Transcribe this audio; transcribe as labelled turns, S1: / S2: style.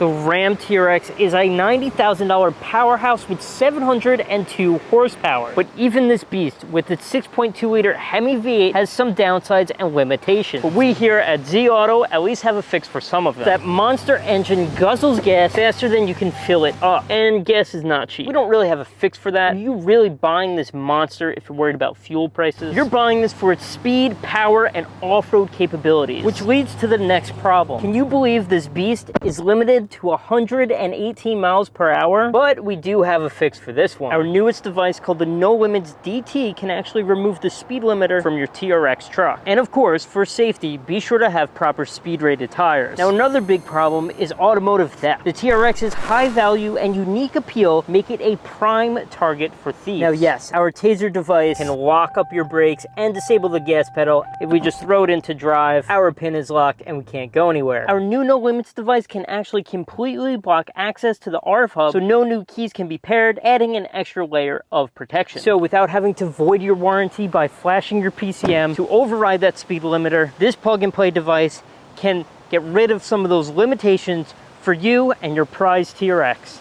S1: The Ram TRX is a $90,000 powerhouse with 702 horsepower. But even this beast, with its 6.2-liter Hemi V8, has some downsides and limitations. But we here at Z Auto at least have a fix for some of them. That monster engine guzzles gas faster than you can fill it up. And gas is not cheap. We don't really have a fix for that. Are you really buying this monster if you're worried about fuel prices? You're buying this for its speed, power, and off-road capabilities. Which leads to the next problem. Can you believe this beast is limited to 118 miles per hour? But we do have a fix for this one. Our newest device, called the Limitz DT, can actually remove the speed limiter from your TRX truck. And of course, for safety, be sure to have proper speed-rated tires. Now, another big problem is automotive theft. The TRX's high value and unique appeal make it a prime target for thieves. Now, yes, our taser device can lock up your brakes and disable the gas pedal. If we just throw it into drive, our pin is locked and we can't go anywhere. Our new No Limits device can actually completely block access to the RF hub, so no new keys can be paired, adding an extra layer of protection. So without having to void your warranty by flashing your PCM to override that speed limiter, this plug-and-play device can get rid of some of those limitations for you and your prized TRX.